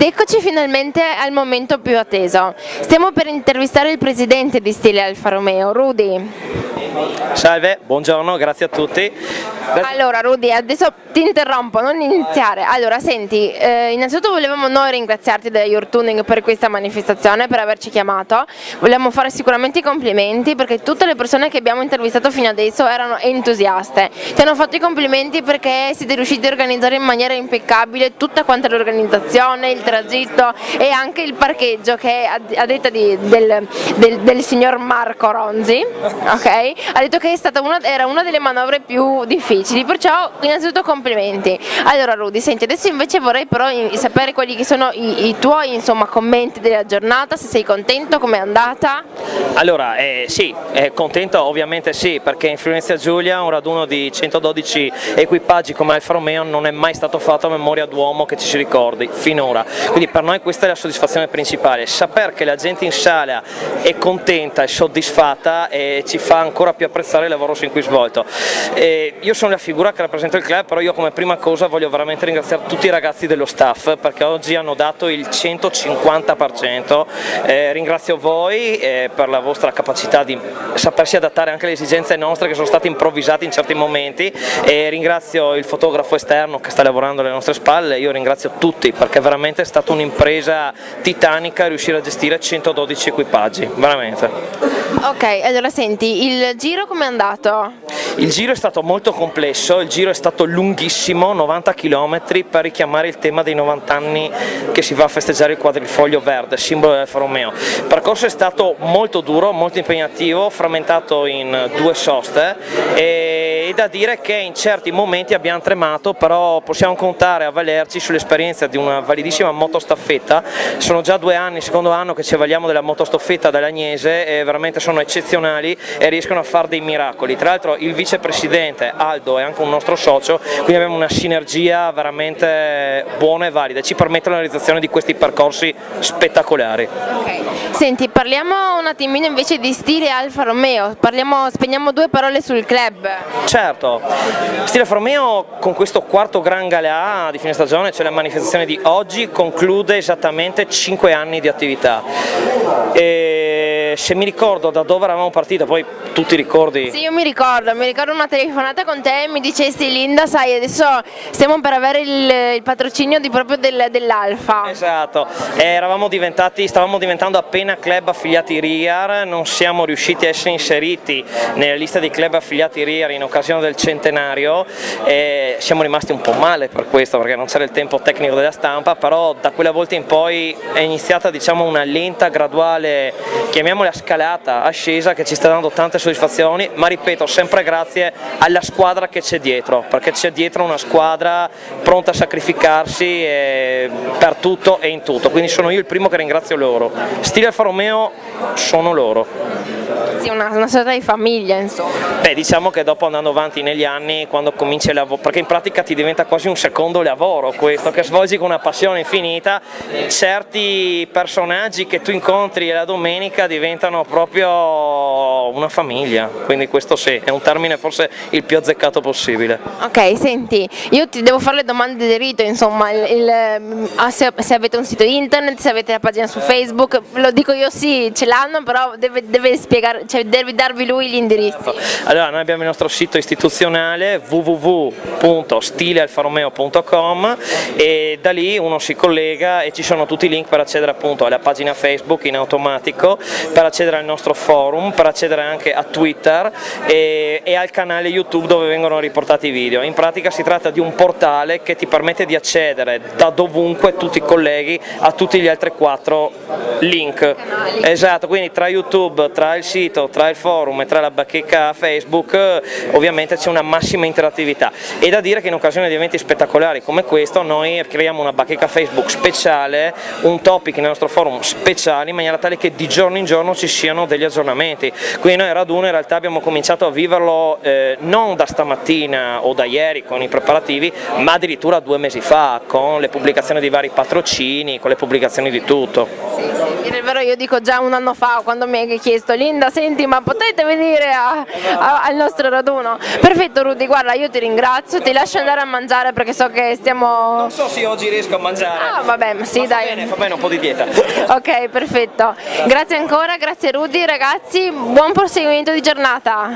Eccoci finalmente al momento più atteso. Stiamo per intervistare il presidente di Stile Alfa Romeo, Rudy. Salve, buongiorno, grazie a tutti. Allora Rudy, adesso ti interrompo, non iniziare. Allora senti, innanzitutto volevamo noi ringraziarti da Your Tuning per questa manifestazione, per averci chiamato. Vogliamo fare sicuramente i complimenti perché tutte le persone che abbiamo intervistato fino adesso erano entusiaste. Ti hanno fatto i complimenti perché siete riusciti a organizzare in maniera impeccabile tutta quanta l'organizzazione, il tragitto e anche il parcheggio che a detta del signor Marco Ronzi, ok? Ha detto che era una delle manovre più difficili, perciò innanzitutto complimenti. Allora Rudy, senti, adesso invece vorrei però sapere quelli che sono i tuoi commenti della giornata, se sei contento, com'è andata? Allora, sì, contento ovviamente sì, perché in Friuli Giulia un raduno di 112 equipaggi come Alfa Romeo non è mai stato fatto a memoria d'uomo che ci si ricordi, finora. Quindi per noi questa è la soddisfazione principale, sapere che la gente in sala è contenta e soddisfatta ci fa ancora più apprezzare il lavoro sin qui svolto. Io sono la figura che rappresenta il club, però io come prima cosa voglio veramente ringraziare tutti i ragazzi dello staff perché oggi hanno dato il 150%, ringrazio voi per la vostra capacità di sapersi adattare anche alle esigenze nostre che sono state improvvisate in certi momenti, e ringrazio il fotografo esterno che sta lavorando alle nostre spalle. Io ringrazio tutti perché veramente è stata un'impresa titanica riuscire a gestire 112 equipaggi, veramente. Ok, allora senti, il giro com'è andato? Il giro è stato molto complesso, il giro è stato lunghissimo, 90 km per richiamare il tema dei 90 anni che si va a festeggiare il quadrifoglio verde, simbolo dell'Alfa Romeo. Il percorso è stato molto duro, molto impegnativo, frammentato in 2 soste e da dire che in certi momenti abbiamo tremato, però possiamo contare a valerci sull'esperienza di una validissima motostaffetta. Sono già 2 anni, secondo anno che ci avvaliamo della motostaffetta dall'Agnese e veramente sono eccezionali e riescono a fare dei miracoli. Tra l'altro il vicepresidente Aldo è anche un nostro socio, quindi abbiamo una sinergia veramente buona e valida, ci permette la realizzazione di questi percorsi spettacolari. Okay. Senti, parliamo un attimino invece di Stile Alfa Romeo, spegniamo 2 parole sul club. Certo, Stile Alfa Romeo con questo quarto Gran Galà di fine stagione, cioè la manifestazione di oggi, conclude esattamente 5 anni di attività. E se mi ricordo da dove eravamo partiti, poi tu ti ricordi? Sì, io mi ricordo una telefonata con te e mi dicesti: Linda, sai, adesso stiamo per avere il patrocinio proprio dell'Alfa. Esatto, stavamo diventando appena club affiliati RIAR, non siamo riusciti a essere inseriti nella lista dei club affiliati RIAR in occasione del centenario e siamo rimasti un po' male per questo perché non c'era il tempo tecnico della stampa, però da quella volta in poi è iniziata una lenta, graduale, chiamiamola scalata, ascesa che ci sta dando tante soddisfazioni, ma ripeto, sempre grazie alla squadra che c'è dietro, perché c'è dietro una squadra pronta a sacrificarsi per tutto e in tutto, quindi sono io il primo che ringrazio loro. Stile Alfa Romeo sono loro. Sì, una sorta di famiglia, insomma. Beh, diciamo che dopo andando avanti negli anni, quando cominci il lavoro, perché in pratica ti diventa quasi un secondo lavoro questo, che svolgi con una passione infinita, certi personaggi che tu incontri la domenica diventano proprio una famiglia, quindi questo sì, è un termine forse il più azzeccato possibile. Ok, senti, io ti devo fare le domande di rito, insomma, se avete un sito internet, se avete la pagina su Facebook, lo dico io sì, ce l'hanno, però deve spiegare, cioè devi darvi lui gli indirizzi. Allora, noi abbiamo il nostro sito istituzionale www.stilealfaromeo.com e da lì uno si collega e ci sono tutti i link per accedere appunto alla pagina Facebook in automatico, per accedere al nostro forum, per accedere anche a Twitter e al canale YouTube dove vengono riportati i video. In pratica si tratta di un portale che ti permette di accedere da dovunque tu ti colleghi a tutti gli altri 4 link. Esatto, quindi tra YouTube, tra il sito, tra il forum e tra la bacheca Facebook ovviamente c'è una massima interattività. E da dire che in occasione di eventi spettacolari come questo noi creiamo una bacheca Facebook speciale, un topic nel nostro forum speciale, in maniera tale che di giorno in giorno ci siano degli aggiornamenti. Quindi noi a Raduno in realtà abbiamo cominciato a viverlo non da stamattina o da ieri con i preparativi, ma addirittura 2 mesi fa con le pubblicazioni di vari patrocini, con le pubblicazioni di tutto. Sì. Dire il vero, io dico già un anno fa quando mi hai chiesto Linda, senti, ma potete venire al nostro raduno? Perfetto Rudy, guarda, io ti ringrazio, ti lascio andare a mangiare perché so che stiamo... Non so se oggi riesco a mangiare. Ah vabbè, ma sì, ma dai. fa bene un po' di dieta. Ok, perfetto. Grazie ancora, grazie Rudy, ragazzi, buon proseguimento di giornata.